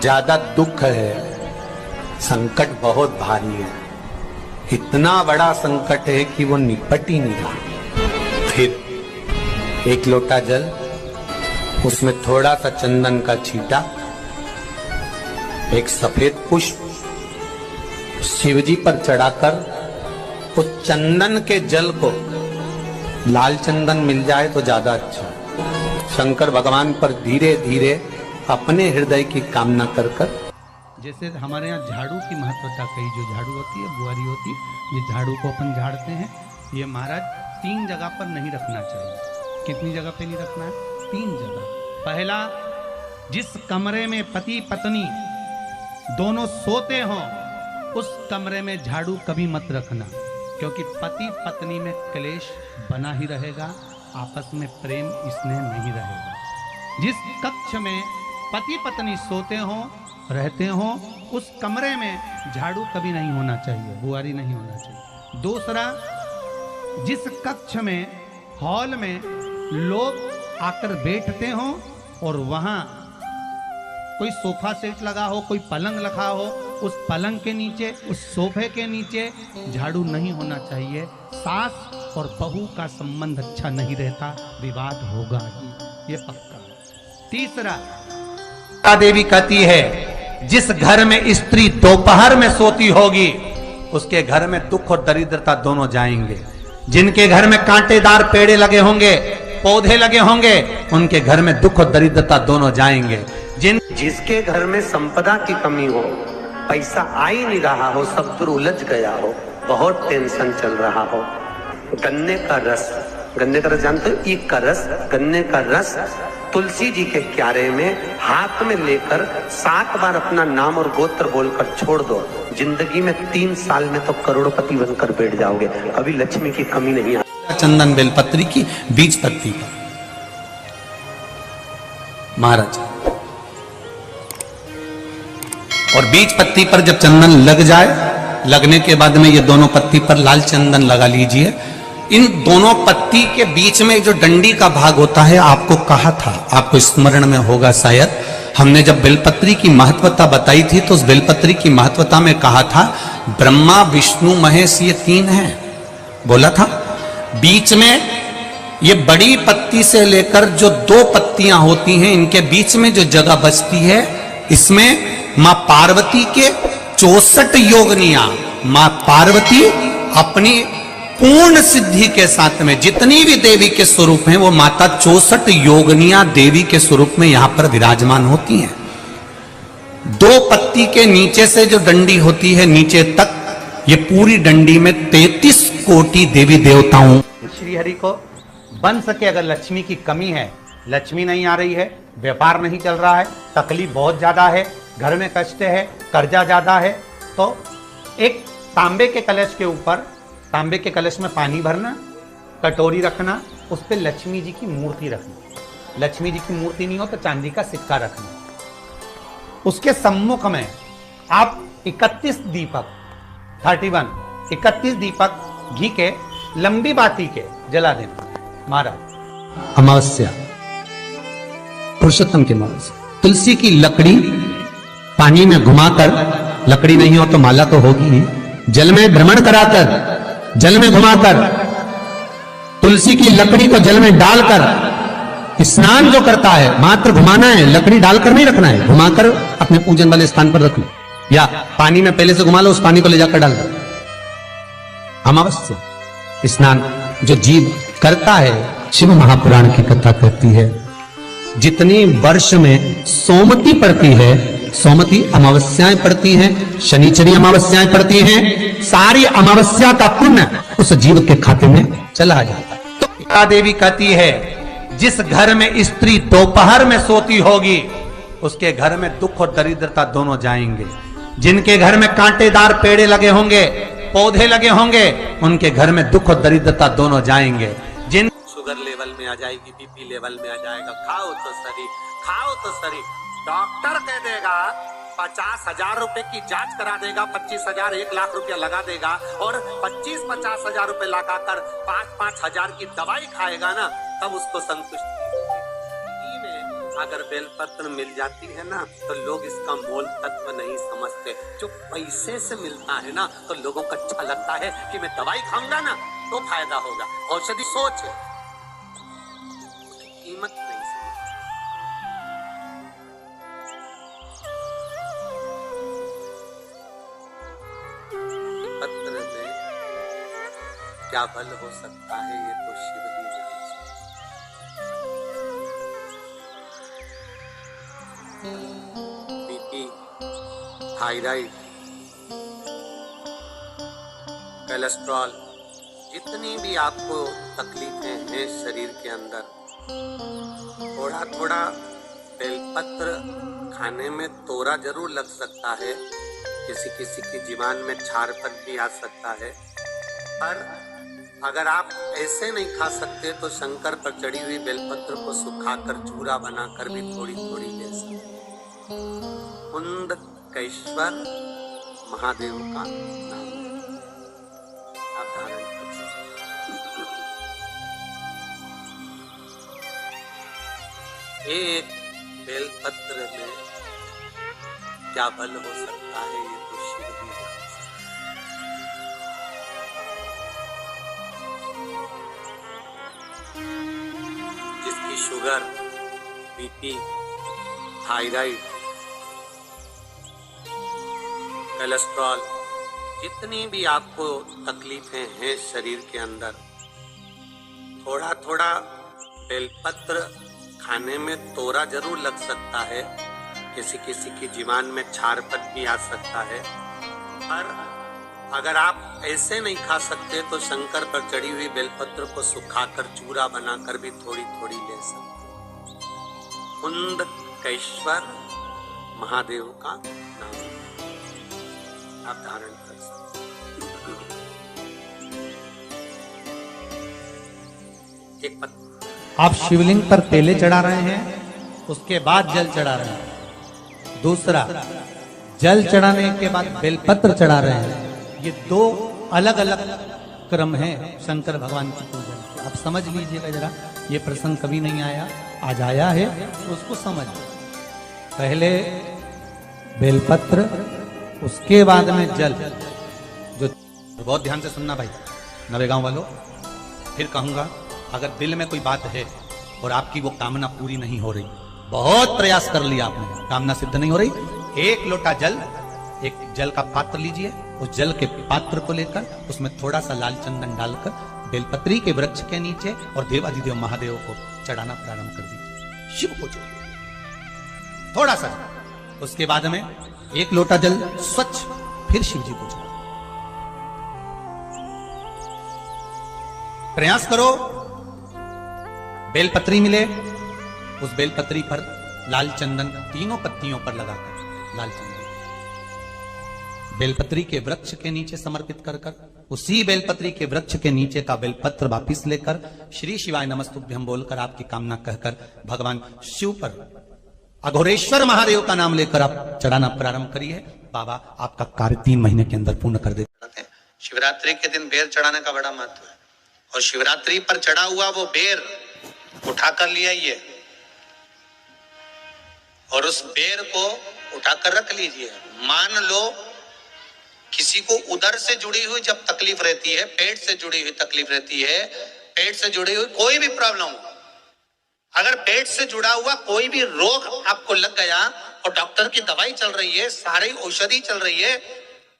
ज्यादा दुख है, संकट बहुत भारी है, इतना बड़ा संकट है कि वो निपट ही नहीं रहा। फिर एक लोटा जल, उसमें थोड़ा सा चंदन का छींटा, एक सफेद पुष्प शिवजी पर चढ़ाकर उस चंदन के जल को, लाल चंदन मिल जाए तो ज्यादा अच्छा। शंकर भगवान पर धीरे धीरे अपने हृदय की कामना कर कर, जैसे हमारे यहाँ झाड़ू की महत्वता कही, जो झाड़ू होती है, बुआरी होती है, ये झाड़ू को अपन झाड़ते हैं, ये महाराज 3 जगह पर नहीं रखना चाहिए। कितनी जगह पे नहीं रखना है? 3 जगह। पहला, जिस कमरे में पति पत्नी दोनों सोते हों उस कमरे में झाड़ू कभी मत रखना, क्योंकि पति पत्नी में क्लेश बना ही रहेगा, आपस में प्रेम स्नेह नहीं रहेगा। जिस कक्ष में पति पत्नी सोते हों रहते हों उस कमरे में झाड़ू कभी नहीं होना चाहिए, बुआरी नहीं होना चाहिए। दूसरा, जिस कक्ष में हॉल में लोग आकर बैठते हों और वहां कोई सोफा सेट लगा हो, कोई पलंग लगा हो, उस पलंग के नीचे, उस सोफे के नीचे झाड़ू नहीं होना चाहिए। सास और बहू का संबंध अच्छा नहीं रहता, विवाद होगा ही, ये पक्का। तीसरा, देवी कहती है जिस घर में स्त्री दोपहर में सोती होगी उसके घर में दुख और दरिद्रता दोनों जाएंगे। जिनके घर में कांटेदार पेड़े लगे होंगे, पौधे लगे होंगे, उनके घर में दुख और दरिद्रता दोनों जाएंगे। जिसके घर में संपदा की कमी हो, पैसा आ ही नहीं रहा हो, सब दूर उलझ गया हो, बहुत टेंशन चल रहा हो, गन्ने का रस जानते हो? ईख का रस, गन्ने का रस तुलसी जी के क्यारे में हाथ में लेकर 7 बार अपना नाम और गोत्र बोलकर छोड़ दो, जिंदगी में 3 साल में तो करोड़पति बनकर बैठ जाओगे, कभी लक्ष्मी की कमी नहीं आएगी। चंदन बेलपत्री की बीज पत्ती पर महाराज, और बीज पत्ती पर जब चंदन लग जाए, लगने के बाद में ये दोनों पत्ती पर लाल चंदन लगा लीजिए। इन दोनों पत्ती के बीच में जो डंडी का भाग होता है, आपको कहा था, आपको स्मरण में होगा शायद, हमने जब बेलपत्री की महत्वता बताई थी तो उस बेलपत्री की महत्वता में कहा था ब्रह्मा विष्णु महेश ये 3 हैं, बोला था। बीच में ये बड़ी पत्ती से लेकर जो 2 पत्तियां होती हैं, इनके बीच में जो जगह बचती है, इसमें मां पार्वती के 64 योगनियां, मां पार्वती अपनी पूर्ण सिद्धि के साथ में जितनी भी देवी के स्वरूप हैं, वो माता 64 योगनियां देवी के स्वरूप में यहां पर विराजमान होती हैं। 2 पत्ती के नीचे से जो डंडी होती है नीचे तक, ये पूरी डंडी में 33 कोटि देवी देवताओं। श्री हरि को बन सके, अगर लक्ष्मी की कमी है, लक्ष्मी नहीं आ रही है, व्यापार नहीं चल रहा है, तकलीफ बहुत ज्यादा है, घर में कष्ट है, कर्जा ज्यादा है, तो एक तांबे के कलश के ऊपर, तांबे के कलश में पानी भरना, कटोरी रखना, उस पर लक्ष्मी जी की मूर्ति रखनी। लक्ष्मी जी की मूर्ति नहीं हो तो चांदी का सिक्का रखना। उसके सम्मुख में आप 31 दीपक 31 दीपक घी के लंबी बाती के जला देना। महाराज, अमावस्या, पुरुषोत्तम की अमावस्या, तुलसी की लकड़ी पानी में घुमाकर, लकड़ी नहीं हो तो माला तो होगी ही, जल में भ्रमण कराकर, जल में घुमाकर, तुलसी की लकड़ी को जल में डालकर स्नान जो करता है, मात्र घुमाना है, लकड़ी डालकर नहीं रखना है, घुमाकर अपने पूजन वाले स्थान पर रख लो, या पानी में पहले से घुमा लो, उस पानी को ले जाकर डाल दो। अमावस्या स्नान जो जीव करता है, शिव महापुराण की कथा कहती है, जितनी वर्ष में सोमती पड़ती है, सोमती अमावस्याएं पड़ती हैं, शनिचरी अमावस्याएं पड़ती हैं, सारी अमावस्या का पुण्य उस जीव के खाते में चला जाता है। तो देवी कहती है जिस घर में स्त्री दोपहर में सोती होगी उसके घर में दुख और दरिद्रता दोनों जाएंगे। जिनके घर में कांटेदार पेड़े लगे होंगे, पौधे लगे होंगे, उनके घर में दुख और दरिद्रता दोनों जाएंगे। जिन शुगर लेवल में आ जाएगी, बीपी लेवल में आ जाएगा, खाओ तो सरी, डॉक्टर कह देगा 50,000 रुपए की जांच करा देगा, 25,000 1 लाख रुपया लगा देगा, और 25-50 हजार रुपए लगाकर 5-5 हजार की दवाई खाएगा ना, तब उसको संतुष्टि में अगर बेलपत्र मिल जाती है ना तो लोग इसका मोल तत्व नहीं समझते। जो पैसे से मिलता है ना तो लोगों को अच्छा लगता है कि मैं दवाई खाऊंगा ना तो फायदा होगा। औषधि सोच है, कीमत नहीं समझती। पत्र में क्या बल हो सकता है ये तो शिव ही जानते। बीपी, थायराइड, कोलेस्ट्रॉल, जितनी भी आपको तकलीफें हैं शरीर के अंदर, थोड़ा थोड़ा बेलपत्र खाने में तोरा जरूर लग सकता है, किसी किसी की जीवान में छारपन भी आ सकता है, पर अगर आप ऐसे नहीं खा सकते तो शंकर पर चढ़ी हुई बेलपत्र को सुखाकर चूरा बनाकर भी थोड़ी थोड़ी ले सकते। कुंदकेश्वर महादेव का नाम आप धारण कर सकते। एक बेलपत्र में क्या बल हो सकता है ये तो शिव ही जान सकते। जिसकी शुगर, बीपी, थायराइड, कोलेस्ट्रॉल, जितनी भी आपको तकलीफें हैं शरीर के अंदर, थोड़ा थोड़ा बेलपत्र खाने में तोरा जरूर लग सकता है, किसी किसी की जीवान में छारपन भी आ सकता है, पर अगर आप ऐसे नहीं खा सकते तो शंकर पर चढ़ी हुई बेलपत्र को सुखाकर चूरा बनाकर भी थोड़ी थोड़ी ले सकते। कुंदकेश्वर महादेव का नाम आप धारण कर सकते। एक आप शिवलिंग पर तेले चढ़ा रहे हैं, उसके बाद जल चढ़ा रहे हैं। दूसरा, जल चढ़ाने के बाद बेलपत्र चढ़ा रहे हैं। ये दो अलग अलग क्रम है शंकर भगवान की पूजन के। आप समझ लीजिएगा जरा, ये प्रसंग कभी नहीं आया, आज आया है तो उसको समझ। पहले बेलपत्र, उसके बाद में जल। जो बहुत ध्यान से सुनना भाई नवेगांव वालों, फिर कहूंगा अगर दिल में कोई बात है और आपकी वो कामना पूरी नहीं हो रही, बहुत प्रयास कर लिया आपने, कामना सिद्ध नहीं हो रही, एक लोटा जल, एक जल का पात्र लीजिए, उस जल के पात्र को लेकर उसमें थोड़ा सा लाल चंदन डालकर बेलपत्री के वृक्ष के नीचे और देवाधिदेव महादेव को चढ़ाना प्रारंभ कर दीजिए। शिव को चढ़ाओ थोड़ा सा। उसके बाद में एक लोटा जल स्वच्छ फिर शिव जी को चढ़ाओ। प्रयास करो बेलपत्री मिले, उस बेलपत्री पर लाल चंदन तीनों पत्तियों पर लगाकर लाल चंदन बेलपत्री के वृक्ष के नीचे समर्पित कर कर, उसी बेलपत्री के वृक्ष के नीचे का बेलपत्र वापिस लेकर श्री शिवाय नमस्तुभ्यं बोलकर आपकी कामना कहकर भगवान शिव पर अघोरेश्वर महादेव का नाम लेकर आप चढ़ाना प्रारंभ करिए। बाबा आपका कार्य 3 महीने के अंदर पूर्ण कर देते हैं। शिवरात्रि के दिन बेर चढ़ाने का बड़ा महत्व है, और शिवरात्रि पर चढ़ा हुआ वो बेर उठाकर ले आइए और उस बेर को उठाकर रख लीजिए। मान लो किसी को उदर से जुड़ी हुई जब तकलीफ रहती है, पेट से जुड़ी हुई तकलीफ रहती है, पेट से जुड़ी हुई कोई भी प्रॉब्लम हो, अगर पेट से जुड़ा हुआ कोई भी रोग आपको लग गया और डॉक्टर की दवाई चल रही है, सारी औषधि चल रही है,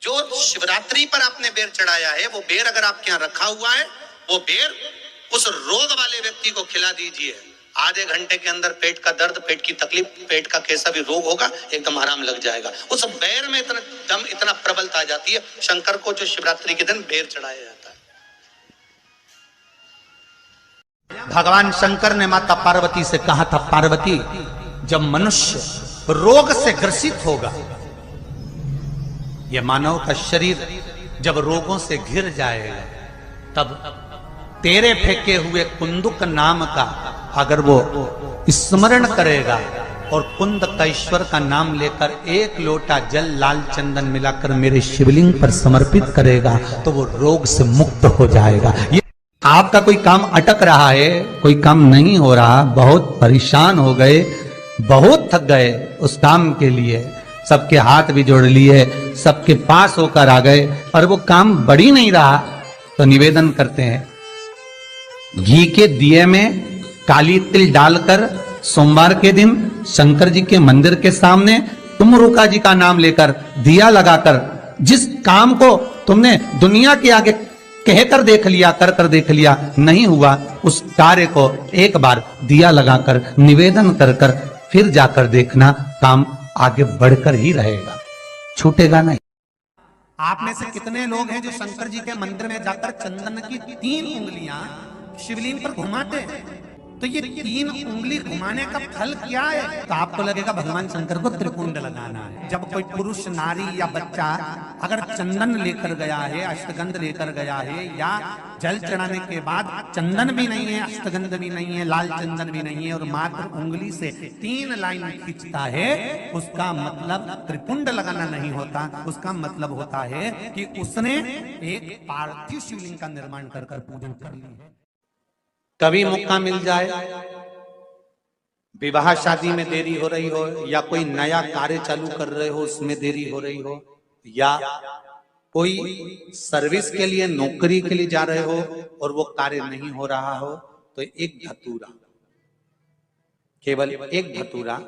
जो शिवरात्रि पर आपने बेर चढ़ाया है वो बेर अगर आपके यहाँ रखा हुआ है, वो बेर उस रोग वाले व्यक्ति को खिला दीजिए। आधे घंटे के अंदर पेट का दर्द, पेट की तकलीफ, पेट का कैसा भी रोग होगा एकदम आराम लग जाएगा। उस बेर में इतना दम, इतना प्रबलता आ जाती है शंकर को, जो शिवरात्रि के दिन बेर चढ़ाया जाता है। भगवान शंकर ने माता पार्वती से कहा था, पार्वती जब मनुष्य रोग से ग्रसित होगा, यह मानव का शरीर जब रोगों से घिर जाएगा, तब तेरे फेंके हुए कुंदुक नाम का अगर वो स्मरण करेगा और कुंदकेश्वर का नाम लेकर एक लोटा जल लाल चंदन मिलाकर मेरे शिवलिंग पर समर्पित करेगा तो वो रोग से मुक्त हो जाएगा। ये आपका कोई काम अटक रहा है, कोई काम नहीं हो रहा, बहुत परेशान हो गए, बहुत थक गए उस काम के लिए, सबके हाथ भी जोड़ लिए, सबके पास होकर आ गए और वो काम बढ़ ही नहीं रहा, तो निवेदन करते हैं घी के दिए में काली तिल डालकर सोमवार के दिन शंकर जी के मंदिर के सामने तुम रुका जी का नाम लेकर दिया लगाकर, जिस काम को तुमने दुनिया के आगे कहकर देख लिया, कर देख लिया, नहीं हुआ, उस कार्य को एक बार दिया लगाकर निवेदन कर फिर जाकर देखना, काम आगे बढ़कर ही रहेगा, छूटेगा नहीं। आप में से कितने लोग हैं जो शंकर जी के मंदिर में जाकर चंदन की 3 उंगलियां शिवलिंग पर घुमाते हैं? तो ये 3 उंगली घुमाने का फल क्या है? तो आपको लगेगा भगवान शंकर को त्रिपुंड लगाना है। जब कोई पुरुष, नारी या बच्चा अगर चंदन लेकर गया है, अष्टगंध लेकर गया है, या जल चढ़ाने के बाद चंदन भी नहीं है, अष्टगंध भी नहीं है, लाल चंदन भी नहीं है, और मात्र उंगली से 3 लाइन खींचता है, उसका मतलब त्रिपुंड लगाना नहीं होता। उसका मतलब होता है कि उसने एक पार्थिव शिवलिंग का निर्माण कर पूजन कर ली है। कभी मौका मिल जाए, विवाह शादी में देरी हो रही हो, या कोई नया कार्य चालू कर रहे हो उसमें देरी हो रही हो, या कोई सर्विस के लिए, नौकरी के लिए जा रहे हो और वो कार्य नहीं हो रहा हो, तो एक धतूरा, केवल एक धतूरा,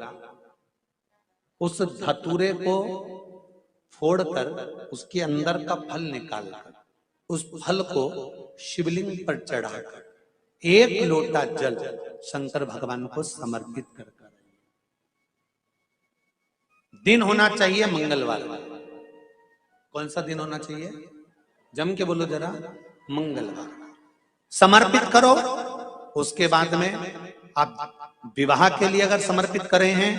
उस धतूरे को फोड़कर उसके अंदर का फल निकालकर उस फल को शिवलिंग पर चढ़ाकर 1 लोटा जल शंकर भगवान को समर्पित कर दिन होना चाहिए मंगलवार। कौन सा दिन होना चाहिए? जम के बोलो जरा, मंगलवार समर्पित करो। उसके बाद में आप विवाह के लिए अगर समर्पित करे हैं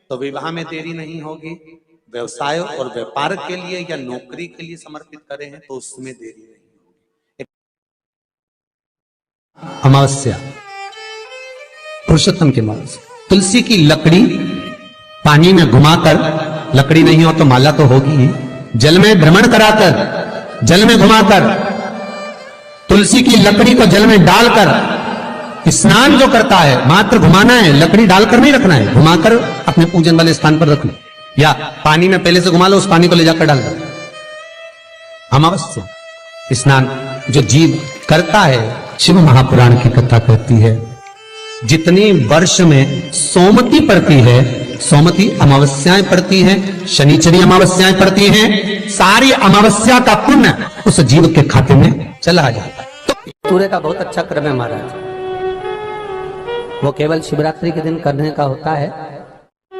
तो विवाह में देरी नहीं होगी। व्यवसाय और व्यापार के लिए या नौकरी के लिए समर्पित करे हैं तो उसमें देरी नहीं होगी। अमावस्या, पुरुषोत्तम की अमावस्या, तुलसी की लकड़ी पानी में घुमाकर, लकड़ी नहीं हो तो माला तो होगी ही, जल में भ्रमण कराकर, जल में घुमाकर, तुलसी की लकड़ी को जल में डालकर स्नान जो करता है, मात्र घुमाना है, लकड़ी डालकर नहीं रखना है, घुमाकर अपने पूजन वाले स्थान पर रखना, या पानी में पहले से घुमा लो, उस पानी को ले जाकर डाल दो। अमावस्या स्नान जो जीव करता है, शिव महापुराण की कथा कहती है, जितनी वर्ष में सोमती पड़ती है, सोमती अमावस्याएं पड़ती हैं, शनिचरी अमावस्याएं पड़ती हैं, सारी अमावस्या का पुण्य उस जीव के खाते में चला जाता है। सूर्य का बहुत अच्छा क्रम है महाराज, वो केवल शिवरात्रि के दिन करने का होता है।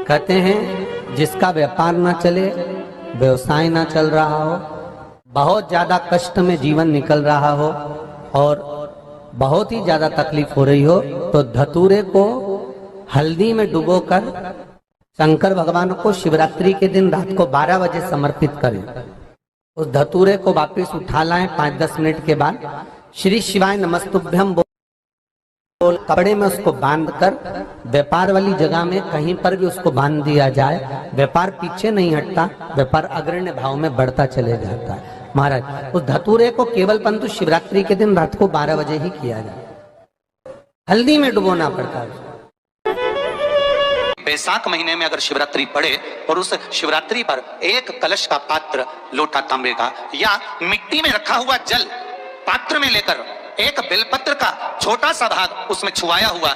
कहते हैं जिसका व्यापार ना चले, व्यवसाय ना चल रहा हो, बहुत ज्यादा कष्ट में जीवन निकल रहा हो और बहुत ही ज्यादा तकलीफ हो रही हो, तो धतूरे को हल्दी में डुबोकर शंकर भगवान को शिवरात्रि के दिन रात को 12 बजे समर्पित करें। उस धतूरे को वापस उठा लाएं 5-10 मिनट के बाद, श्री शिवाय नमस्तुभ्यम बोल कपड़े में उसको बांधकर व्यापार वाली जगह में कहीं पर भी उसको बांध दिया जाए। व्यापार पीछे नहीं हटता, व्यापार अग्रण्य भाव में बढ़ता चले जाता है। महाराज उस धतूरे को केवल परंतु शिवरात्रि के दिन रात को 12 बजे ही किया जाए, हल्दी में डुबोना पड़ता है। बैसाख महीने में अगर शिवरात्रि पड़े और उस शिवरात्रि पर एक कलश का पात्र, लोटा तांबे का या मिट्टी में रखा हुआ जल पात्र में लेकर एक बेलपत्र का छोटा सा भाग उसमें छुआया हुआ,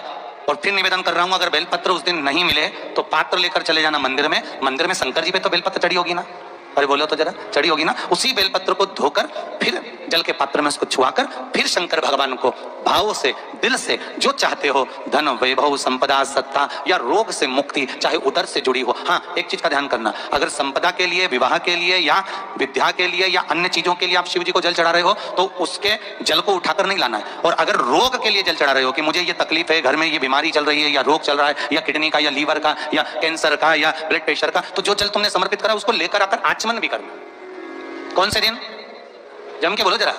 और फिर निवेदन कर रहा हूं अगर बेलपत्र उस दिन नहीं मिले तो पात्र लेकर चले जाना मंदिर में। मंदिर में शंकर जी पे तो बेलपत्र चढ़ी होगी ना, अरे बोलो तो जरा, चढ़ी होगी ना। उसी बेलपत्र को धोकर फिर जल के पात्र में उसको छुआकर फिर शंकर भगवान को भावों से, दिल से जो चाहते हो, धन, वैभव, संपदा, सत्ता या रोग से मुक्ति, चाहे उदर से जुड़ी हो। हाँ, एक चीज का ध्यान करना, अगर संपदा के लिए, विवाह के लिए या विद्या के लिए या अन्य चीजों के लिए आप शिव जी को जल चढ़ा रहे हो तो उसके जल को उठाकर नहीं लाना है। और अगर रोग के लिए जल चढ़ा रहे हो कि मुझे ये तकलीफ है, घर में ये बीमारी चल रही है, या रोग चल रहा है, या किडनी का या लीवर का या कैंसर का या ब्लड प्रेशर का, तो जो जल तुमने समर्पित करा उसको लेकर आकर आचमन भी करना। कौन से दिन? जम के बोलो जरा,